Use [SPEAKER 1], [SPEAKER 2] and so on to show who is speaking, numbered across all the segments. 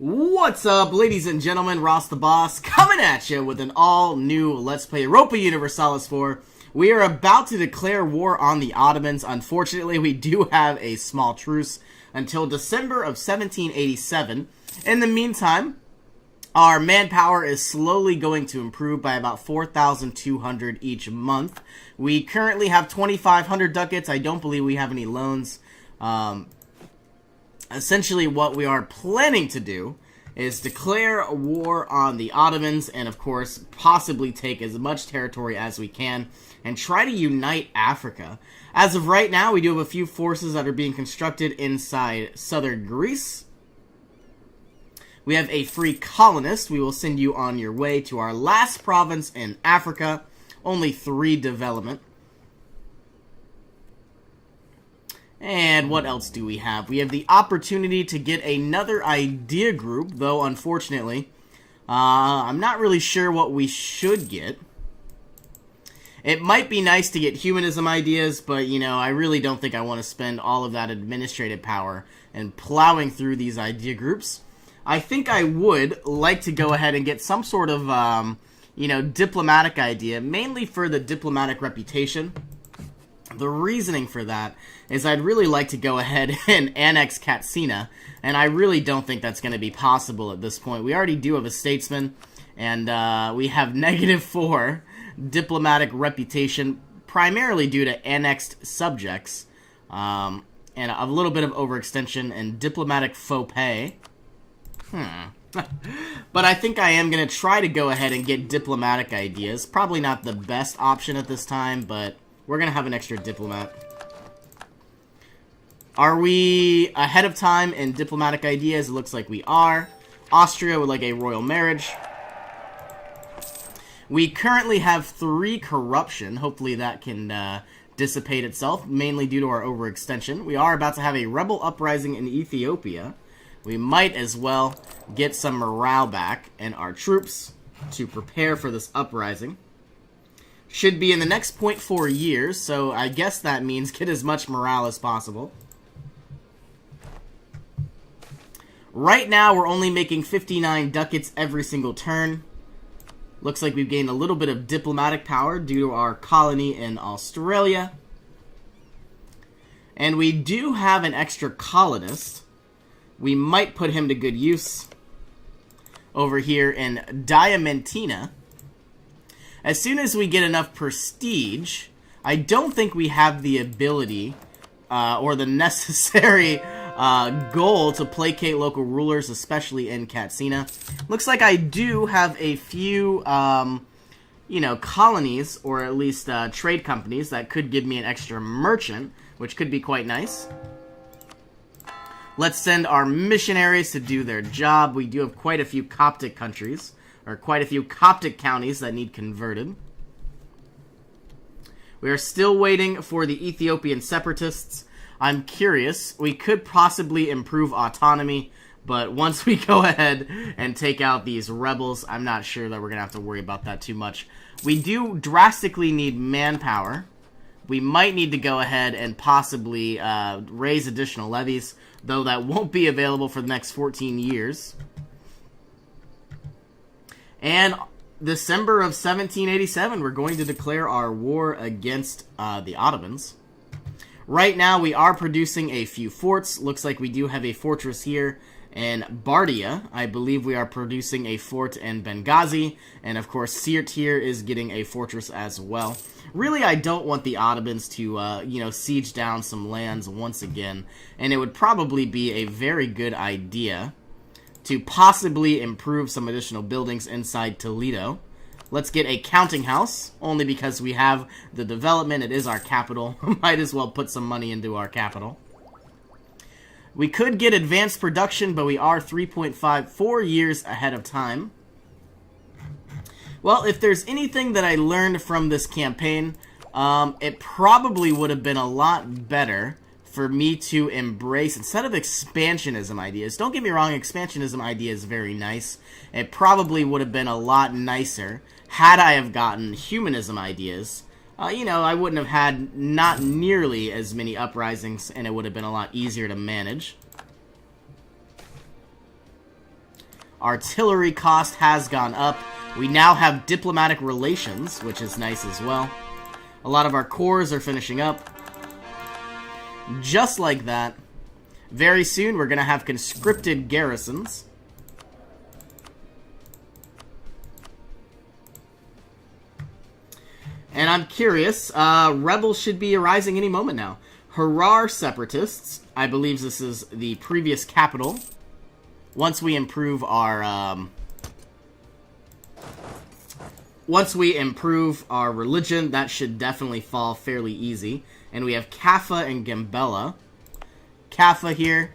[SPEAKER 1] What's up, ladies and gentlemen? Ross the Boss coming at you with an all-new Let's Play Europa Universalis 4. We are about to declare war on the Ottomans. Unfortunately, we do have a small truce until December of 1787. In the meantime, our manpower is slowly going to improve by about 4,200 each month. We currently have 2,500 ducats. I don't believe we have any loans. Essentially, what we are planning to do is declare war on the Ottomans and, of course, possibly take as much territory as we can and try to unite Africa. As of right now, we do have a few forces that are being constructed inside southern Greece. We have a free colonist. We will send you on your way to our last province in Africa. Only 3 development. And what else do we have? We have the opportunity to get another idea group, though unfortunately, I'm not really sure what we should get. It might be nice to get humanism ideas, but, you know, I really don't think I want to spend all of that administrative power and plowing through these idea groups. I think I would like to go ahead and get some sort of, you know, diplomatic idea, mainly for the diplomatic reputation. The reasoning for that is I'd really like to go ahead and annex Katsina, and I really don't think that's going to be possible at this point. We already do have a statesman, and we have -4 diplomatic reputation, primarily due to annexed subjects, and a little bit of overextension and diplomatic faux pas. But I think I am going to try to go ahead and get diplomatic ideas. Probably not the best option at this time, but we're going to have an extra diplomat. Are we ahead of time in diplomatic ideas? It looks like we are. Austria would like a royal marriage. We currently have 3 corruption. Hopefully that can dissipate itself, mainly due to our overextension. We are about to have a rebel uprising in Ethiopia. We might as well get some morale back in our troops to prepare for this uprising. Should be in the next 0.4 years, so I guess that means get as much morale as possible. Right now, we're only making 59 ducats every single turn. Looks like we've gained a little bit of diplomatic power due to our colony in Australia. And we do have an extra colonist. We might put him to good use over here in Diamantina. As soon as we get enough prestige, I don't think we have the ability or the necessary goal to placate local rulers, especially in Katsina. Looks like I do have a few, you know, colonies, or at least trade companies that could give me an extra merchant, which could be quite nice. Let's send our missionaries to do their job. We do have quite a few Coptic countries, or quite a few Coptic counties that need converted. We are still waiting for the Ethiopian separatists. I'm curious. We could possibly improve autonomy, but once we go ahead and take out these rebels, I'm not sure that we're going to have to worry about that too much. We do drastically need manpower. We might need to go ahead and possibly raise additional levies, though that won't be available for the next 14 years. And December of 1787, we're going to declare our war against the Ottomans. Right now, we are producing a few forts. Looks like we do have a fortress here in Bardia. I believe we are producing a fort in Benghazi. And, of course, Siirt here is getting a fortress as well. Really, I don't want the Ottomans to, you know, siege down some lands once again. And it would probably be a very good idea to possibly improve some additional buildings inside Toledo. Let's get a counting house, only because we have the development. It is our capital. Might as well put some money into our capital. We could get advanced production, but we are 3.54 years ahead of time. Well, if there's anything that I learned from this campaign, it probably would have been a lot better for me to embrace, instead of expansionism ideas. Don't get me wrong, expansionism idea is very nice. It probably would have been a lot nicer had I have gotten humanism ideas. You know, I wouldn't have had not nearly as many uprisings, and it would have been a lot easier to manage. Artillery cost has gone up. We now have diplomatic relations, which is nice as well. A lot of our cores are finishing up. Just like that. Very soon, we're going to have conscripted garrisons. And I'm curious, rebels should be arising any moment now. Harar separatists, I believe this is the previous capital. Once we improve our, religion, that should definitely fall fairly easy. And we have Kaffa and Gambella. Kaffa here,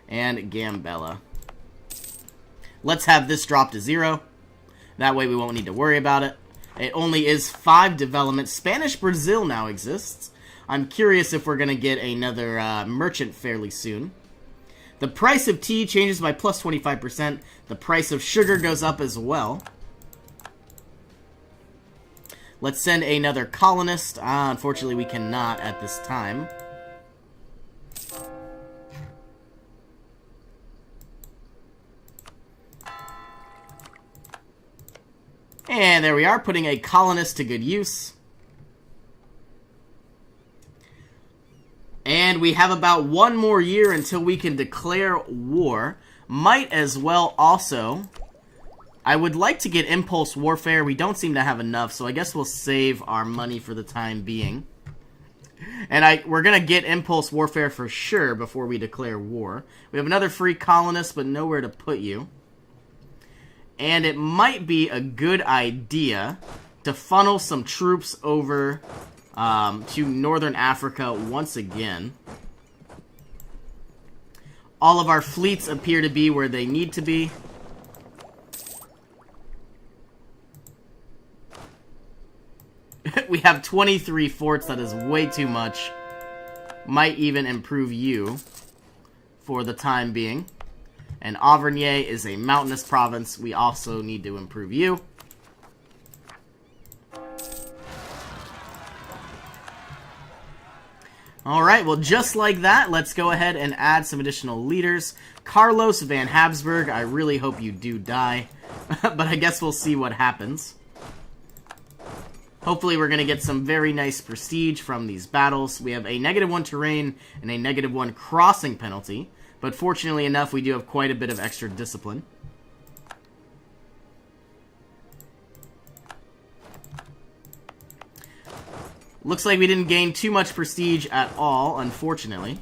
[SPEAKER 1] and Gambella. Let's have this drop to 0. That way we won't need to worry about it. It only is 5 development. Spanish Brazil now exists. I'm curious if we're going to get another merchant fairly soon. The price of tea changes by plus 25%. The price of sugar goes up as well. Let's send another colonist. Unfortunately, we cannot at this time. And there we are, putting a colonist to good use. And we have about 1 more year until we can declare war. Might as well also... I would like to get Impulse Warfare. We don't seem to have enough, so I guess we'll save our money for the time being. And we're going to get Impulse Warfare for sure before we declare war. We have another free colonist, but nowhere to put you. And it might be a good idea to funnel some troops over to Northern Africa once again. All of our fleets appear to be where they need to be. We have 23 forts. That is way too much. Might even improve you for the time being. And Auvergne is a mountainous province. We also need to improve you. Alright, well just like that, let's go ahead and add some additional leaders. Carlos van Habsburg, I really hope you do die. But I guess we'll see what happens. Hopefully we're going to get some very nice prestige from these battles. We have a -1 terrain and a -1 crossing penalty. But fortunately enough, we do have quite a bit of extra discipline. Looks like we didn't gain too much prestige at all, unfortunately.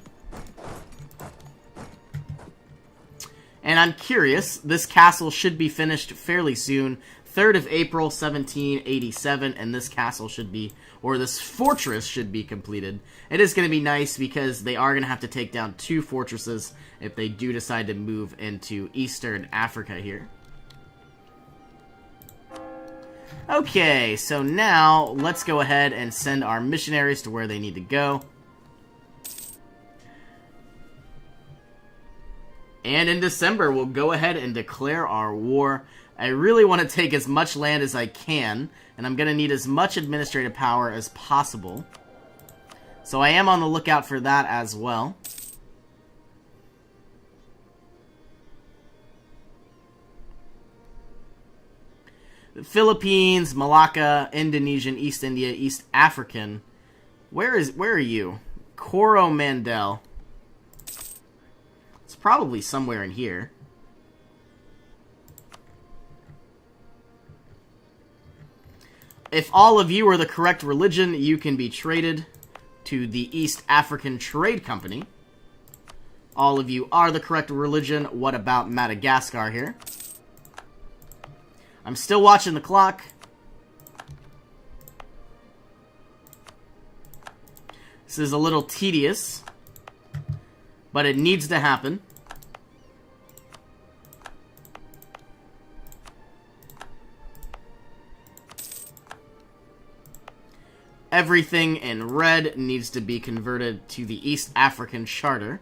[SPEAKER 1] And I'm curious, this castle should be finished fairly soon. 3rd of April, 1787, and this castle should be, or this fortress should be completed. It is going to be nice because they are going to have to take down 2 fortresses if they do decide to move into Eastern Africa here. Okay, so now let's go ahead and send our missionaries to where they need to go. And in December, we'll go ahead and declare our war. I really want to take as much land as I can, and I'm going to need as much administrative power as possible. So I am on the lookout for that as well. The Philippines, Malacca, Indonesian, East India, East African. Where are you? Coromandel. It's probably somewhere in here. If all of you are the correct religion, you can be traded to the East African Trade Company. All of you are the correct religion. What about Madagascar here? I'm still watching the clock. This is a little tedious, but it needs to happen. Everything in red needs to be converted to the East African Charter.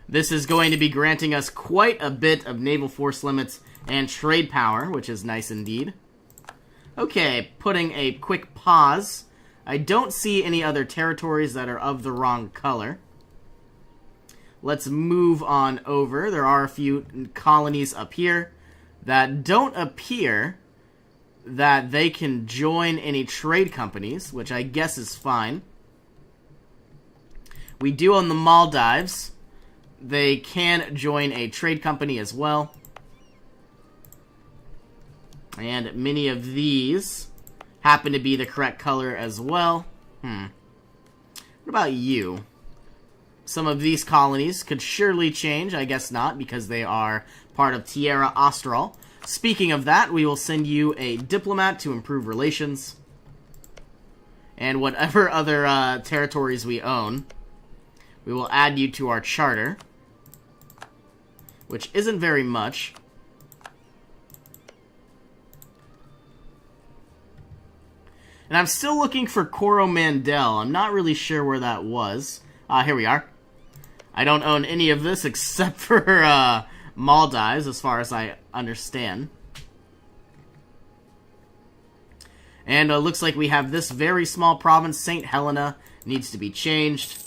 [SPEAKER 1] This is going to be granting us quite a bit of naval force limits and trade power, which is nice indeed. Okay, putting a quick pause. I don't see any other territories that are of the wrong color. Let's move on over. There are a few colonies up here that don't appear that they can join any trade companies, which I guess is fine. We do own the Maldives. They can join a trade company as well. And many of these happen to be the correct color as well. What about you? Some of these colonies could surely change. I guess not, because they are part of Tierra Austral. Speaking of that, we will send you a diplomat to improve relations. And whatever other territories we own, we will add you to our charter, which isn't very much. And I'm still looking for Coromandel. I'm not really sure where that was. Here we are. I don't own any of this except for Maldives, as far as I understand. And looks like we have this very small province, St. Helena, needs to be changed.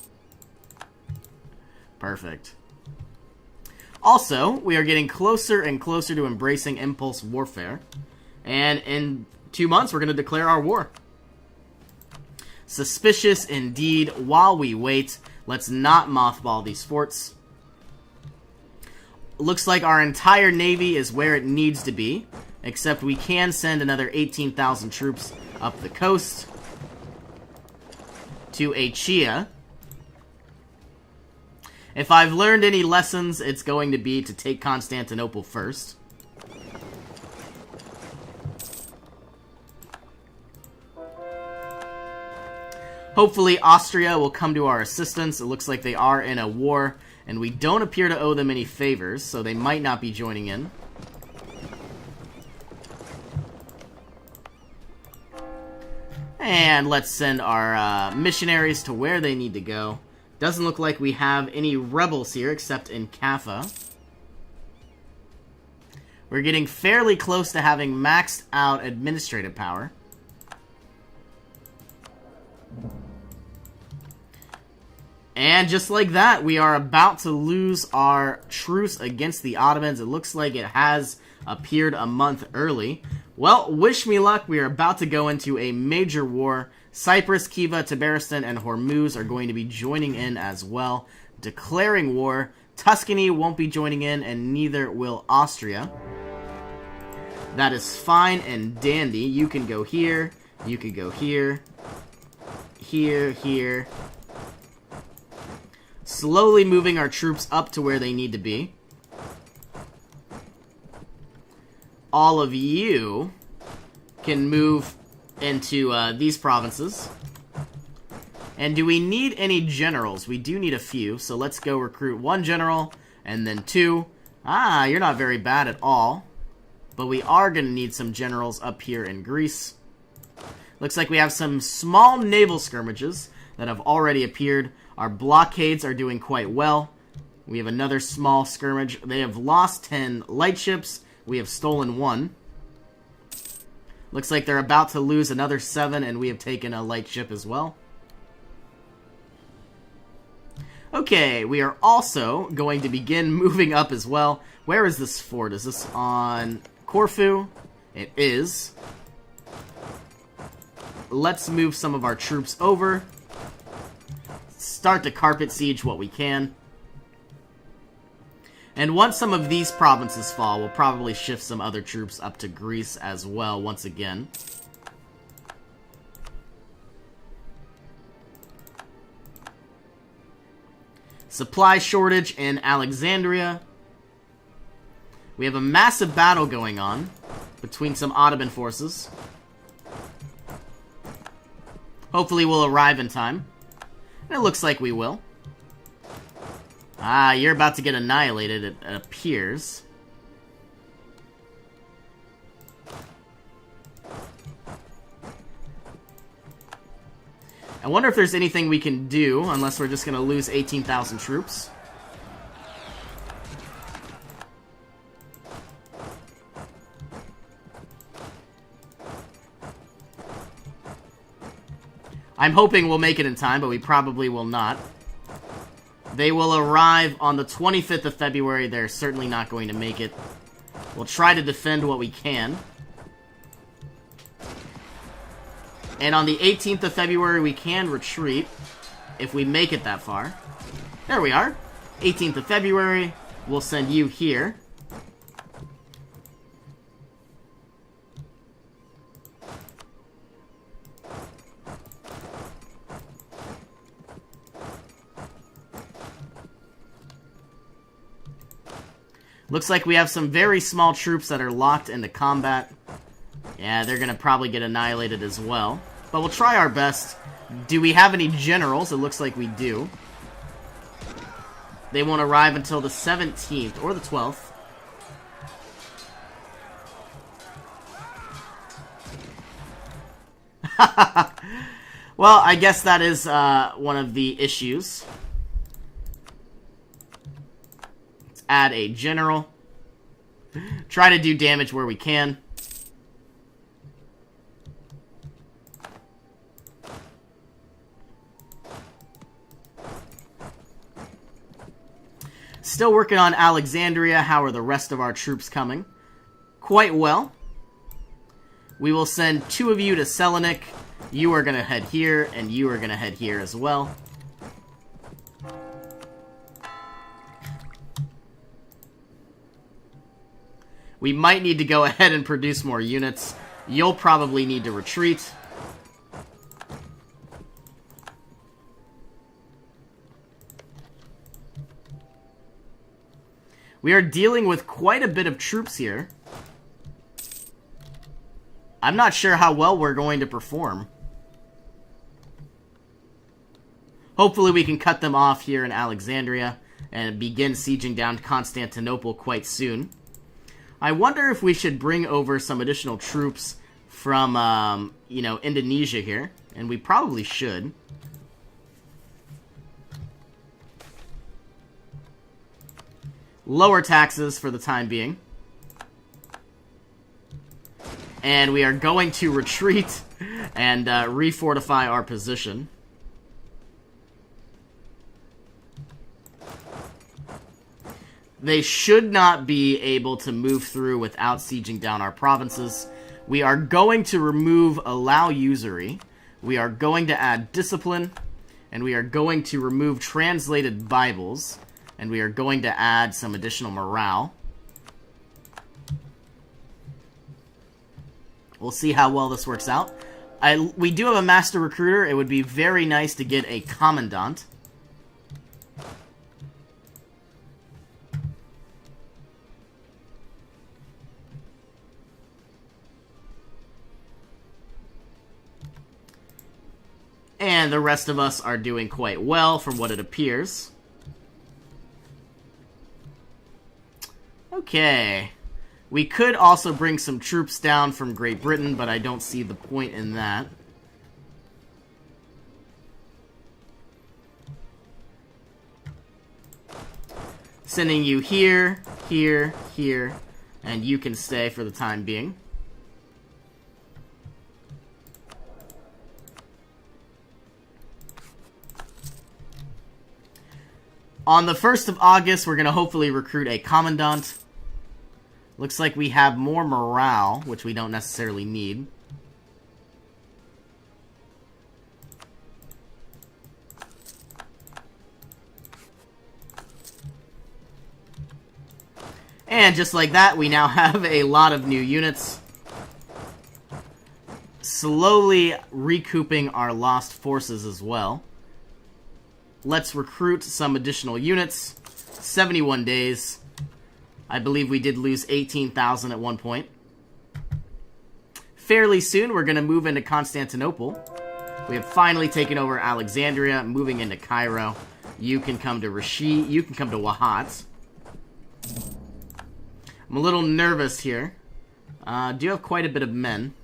[SPEAKER 1] Perfect. Also, we are getting closer and closer to embracing impulse warfare. And in 2 months, we're going to declare our war. Suspicious indeed. While we wait, let's not mothball these forts. Looks like our entire navy is where it needs to be, except we can send another 18,000 troops up the coast to Achaea. If I've learned any lessons, it's going to be to take Constantinople first. Hopefully Austria will come to our assistance. It looks like they are in a war, and we don't appear to owe them any favors, so they might not be joining in. And let's send our missionaries to where they need to go. Doesn't look like we have any rebels here, except in Kaffa. We're getting fairly close to having maxed out administrative power. And just like that, we are about to lose our truce against the Ottomans. It looks like it has appeared a month early. Well, wish me luck. We are about to go into a major war. Cyprus, Khiva, Tabaristan, and Hormuz are going to be joining in as well, declaring war. Tuscany won't be joining in, and neither will Austria. That is fine and dandy. You can go here. You can go here. Here, here. Slowly moving our troops up to where they need to be. All of you can move into these provinces. And do we need any generals? We do need a few, so let's go recruit 1 general, and then 2. Ah, you're not very bad at all. But we are going to need some generals up here in Greece. Looks like we have some small naval skirmishes that have already appeared. Our blockades are doing quite well. We have another small skirmish. They have lost 10 light ships. We have stolen 1. Looks like they're about to lose another 7, and we have taken a light ship as well. Okay, we are also going to begin moving up as well. Where is this fort? Is this on Corfu? It is. Let's move some of our troops over. Start to carpet siege what we can. And once some of these provinces fall, we'll probably shift some other troops up to Greece as well once again. Supply shortage in Alexandria. We have a massive battle going on between some Ottoman forces. Hopefully we'll arrive in time. And it looks like we will. Ah, you're about to get annihilated, it appears. I wonder if there's anything we can do, unless we're just going to lose 18,000 troops. I'm hoping we'll make it in time, but we probably will not. They will arrive on the 25th of February. They're certainly not going to make it. We'll try to defend what we can. And on the 18th of February, we can retreat if we make it that far. There we are. 18th of February. We'll send you here. Looks like we have some very small troops that are locked into combat. Yeah, they're going to probably get annihilated as well. But we'll try our best. Do we have any generals? It looks like we do. They won't arrive until the 17th or the 12th. Well, I guess that is one of the issues. Let's add a general. Try to do damage where we can. Still working on Alexandria. How are the rest of our troops coming? Quite well. We will send 2 of you to Selenik. You are going to head here, and you are going to head here as well. We might need to go ahead and produce more units. You'll probably need to retreat. We are dealing with quite a bit of troops here. I'm not sure how well we're going to perform. Hopefully we can cut them off here in Alexandria and begin sieging down Constantinople quite soon. I wonder if we should bring over some additional troops from, Indonesia here. And we probably should. Lower taxes for the time being. And we are going to retreat and refortify our position. They should not be able to move through without sieging down our provinces. We are going to allow usury. We are going to add discipline. And we are going to remove translated Bibles. And we are going to add some additional morale. We'll see how well this works out. We do have a master recruiter. It would be very nice to get a commandant. And the rest of us are doing quite well from what it appears. Okay. We could also bring some troops down from Great Britain, but I don't see the point in that. Sending you here, here, here, and you can stay for the time being. On the 1st of August, we're going to hopefully recruit a commandant. Looks like we have more morale, which we don't necessarily need. And just like that, we now have a lot of new units. Slowly recouping our lost forces as well. Let's recruit some additional units. 71 days. I believe we did lose 18,000 at one point. Fairly soon, we're going to move into Constantinople. We have finally taken over Alexandria, moving into Cairo. You can come to Rashid. You can come to Wahat. I'm a little nervous here. Do have quite a bit of men.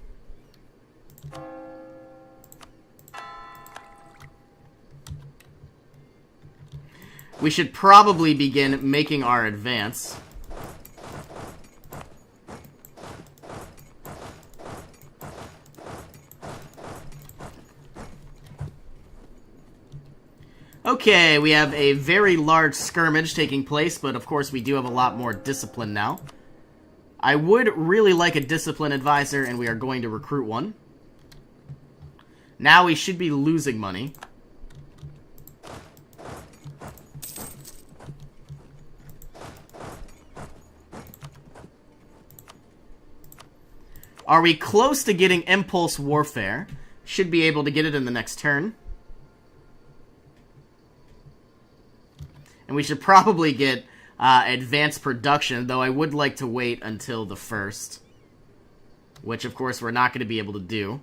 [SPEAKER 1] We should probably begin making our advance. Okay, we have a very large skirmish taking place, but of course we do have a lot more discipline now. I would really like a discipline advisor, and we are going to recruit one. Now we should be losing money. Are we close to getting Impulse Warfare? Should be able to get it in the next turn. And we should probably get advanced production, though I would like to wait until the 1st. Which, of course, we're not going to be able to do.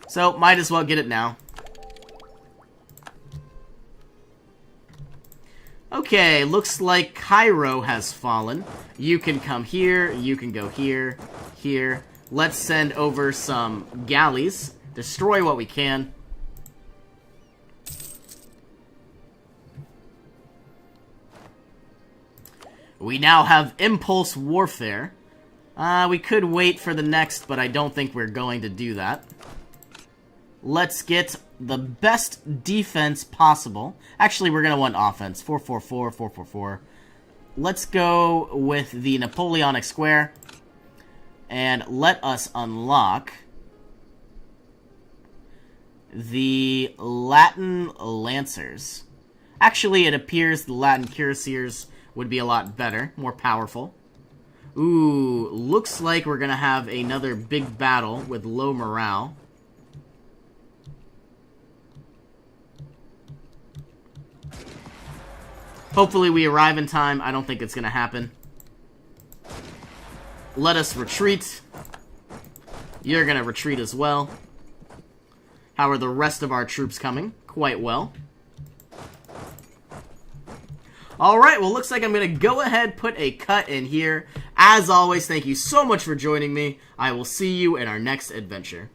[SPEAKER 1] So, might as well get it now. Okay, looks like Cairo has fallen. You can come here, you can go here, here. Let's send over some galleys. Destroy what we can. We now have Impulse Warfare. We could wait for the next, but I don't think we're going to do that. Let's get the best defense possible. Actually, we're going to want offense. 4-4-4, 4-4-4. Let's go with the Napoleonic Square. And let us unlock the Latin Lancers. Actually, it appears the Latin Cuirassiers would be a lot better, more powerful. Ooh, looks like we're going to have another big battle with low morale. Hopefully we arrive in time. I don't think it's going to happen. Let us retreat. You're going to retreat as well. How are the rest of our troops coming? Quite well. Alright, well, looks like I'm going to go ahead, put a cut in here. As always, thank you so much for joining me. I will see you in our next adventure.